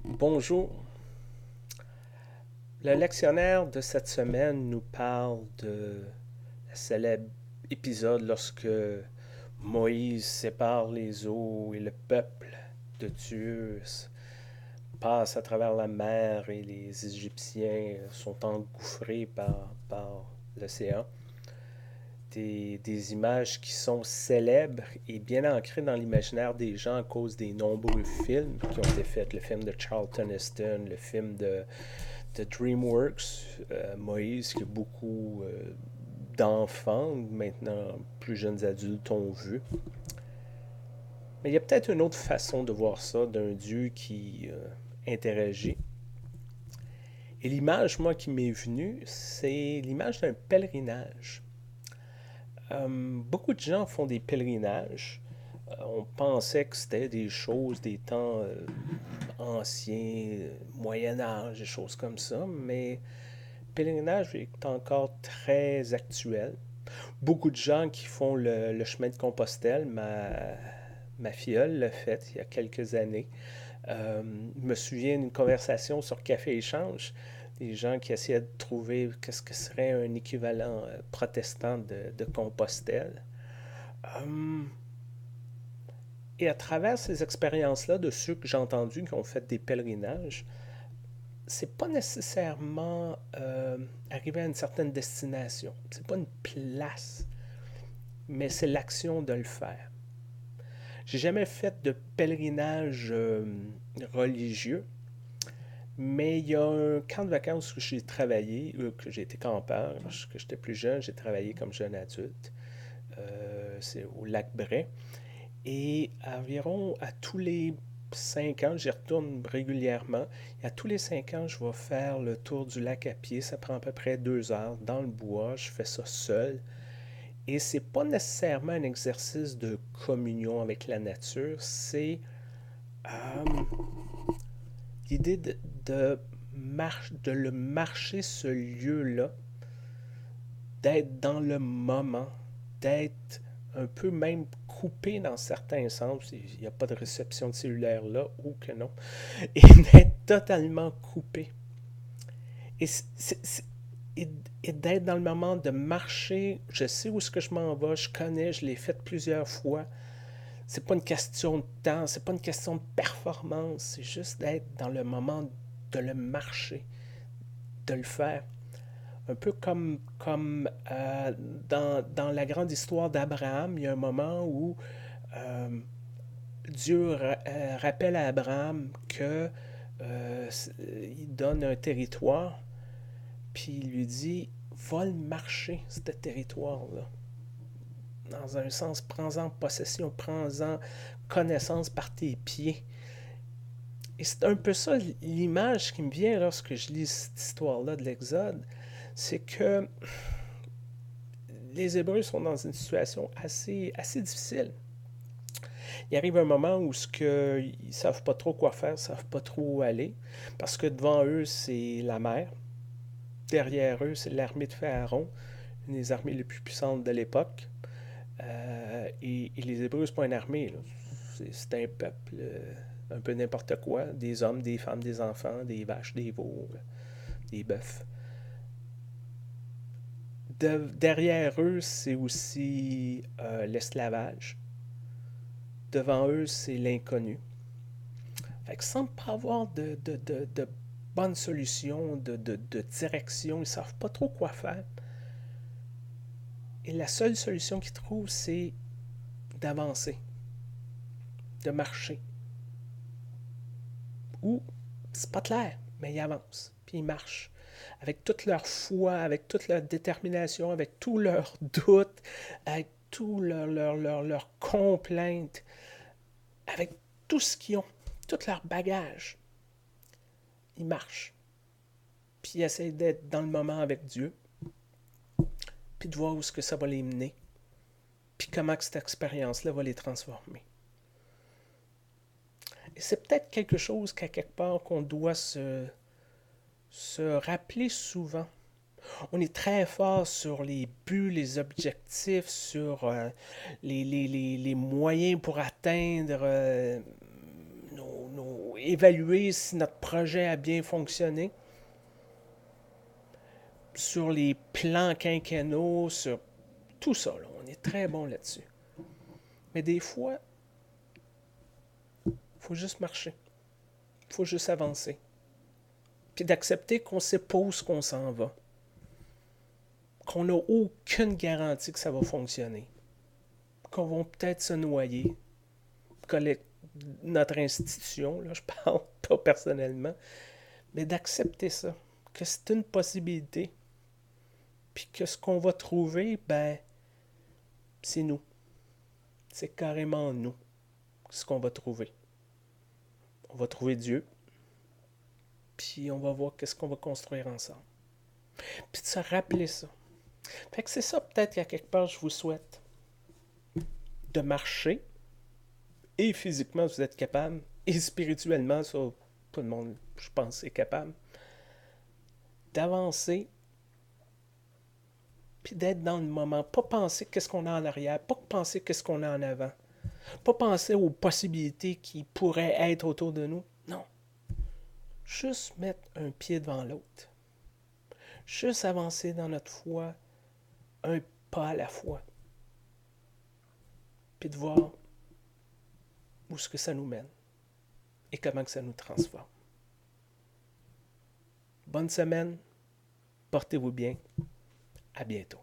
Bonjour. Le lectionnaire de cette semaine nous parle de la célèbre épisode lorsque Moïse sépare les eaux et le peuple de Dieu passe à travers la mer et les Égyptiens sont engouffrés par l'océan. Des images qui sont célèbres et bien ancrées dans l'imaginaire des gens à cause des nombreux films qui ont été faits. Le film de Charlton Heston, le film de DreamWorks, Moïse, que beaucoup d'enfants, maintenant plus jeunes adultes, ont vu. Mais il y a peut-être une autre façon de voir ça, d'un Dieu qui interagit. Et l'image, moi, qui m'est venue, c'est l'image d'un pèlerinage. Beaucoup de gens font des pèlerinages. On pensait que c'était des choses des temps anciens, Moyen Âge, des choses comme ça, mais le pèlerinage est encore très actuel. Beaucoup de gens qui font le chemin de Compostelle, ma filleule l'a fait il y a quelques années. Je me souviens d'une conversation sur Café Échange, des gens qui essayaient de trouver qu'est-ce que serait un équivalent protestant de Compostelle. Euh, et à travers ces expériences-là, de ceux que j'ai entendus qui ont fait des pèlerinages, c'est pas nécessairement arriver à une certaine destination. C'est pas une place, mais c'est l'action de le faire. J'ai jamais fait de pèlerinage religieux, mais il y a un camp de vacances où j'ai travaillé, que j'ai été campeur, lorsque j'étais plus jeune, j'ai travaillé comme jeune adulte. C'est au lac Bray. Et environ à tous les 5 ans, j'y retourne régulièrement. Et à tous les 5 ans, je vais faire le tour du lac à pied. Ça prend à peu près 2 heures dans le bois. Je fais ça seul. Et c'est pas nécessairement un exercice de communion avec la nature. C'est euh, l'idée de le marcher ce lieu-là, d'être dans le moment, d'être un peu même coupé dans certains sens. Il n'y a pas de réception de cellulaire là, ou que non. Et d'être totalement coupé. Et, et, et d'être dans le moment de marcher. Je sais où est-ce que je m'en vais, je connais, je l'ai fait plusieurs fois. C'est pas une question de temps, c'est pas une question de performance, c'est juste d'être dans le moment de le marcher, de le faire. Un peu dans la grande histoire d'Abraham, il y a un moment où euh, Dieu rappelle à Abraham que il donne un territoire, puis il lui dit va le marcher, ce territoire-là. Dans un sens, prends-en possession, prends-en connaissance par tes pieds. Et c'est un peu ça l'image qui me vient lorsque je lis cette histoire-là de l'Exode. C'est que les Hébreux sont dans une situation assez difficile. Il arrive un moment où ils ne savent pas trop quoi faire, ils ne savent pas trop où aller, parce que devant eux, c'est la mer. Derrière eux, c'est l'armée de Pharaon, une des armées les plus puissantes de l'époque. Et les Hébreux, c'est pas une armée. C'est un peuple, un peu n'importe quoi. Des hommes, des femmes, des enfants, des vaches, des veaux, des bœufs. Derrière eux, c'est aussi l'esclavage. Devant eux, c'est l'inconnu. Fait que sans pas avoir de bonne solution, de direction, ils ne savent pas trop quoi faire. Et la seule solution qu'ils trouvent, c'est d'avancer, de marcher. Ou, c'est pas clair, mais ils avancent, puis ils marchent. Avec toute leur foi, avec toute leur détermination, avec tous leurs doutes, avec tout leur complaintes, avec tout ce qu'ils ont, tout leur bagage. Ils marchent. Puis ils essaient d'être dans le moment avec Dieu, puis de voir où est-ce que ça va les mener, puis comment que cette expérience-là va les transformer. Et c'est peut-être quelque chose qu'à quelque part qu'on doit se rappeler souvent. On est très fort sur les buts, les objectifs, sur les moyens pour atteindre évaluer si notre projet a bien fonctionné, sur les plans quinquennaux, sur tout ça. Là, on est très bon là-dessus. Mais des fois, il faut juste marcher. Il faut juste avancer. Puis d'accepter qu'on ne sait pas où qu'on s'en va. Qu'on n'a aucune garantie que ça va fonctionner. Qu'on va peut-être se noyer. Notre institution, là, je parle pas personnellement, mais d'accepter ça. Que c'est une possibilité. Puis que ce qu'on va trouver, ben, c'est nous. C'est carrément nous, ce qu'on va trouver. On va trouver Dieu, puis on va voir qu'est-ce qu'on va construire ensemble. Puis de se rappeler ça. Fait que c'est ça peut-être qu'à quelque part je vous souhaite. De marcher, et physiquement vous êtes capable, et spirituellement, ça, tout le monde, je pense, est capable. D'avancer, puis d'être dans le moment. Pas penser qu'est-ce qu'on a en arrière, pas penser qu'est-ce qu'on a en avant. Pas penser aux possibilités qui pourraient être autour de nous. Non. Juste mettre un pied devant l'autre. Juste avancer dans notre foi un pas à la fois. Puis de voir où est-ce que ça nous mène et comment que ça nous transforme. Bonne semaine, portez-vous bien, à bientôt.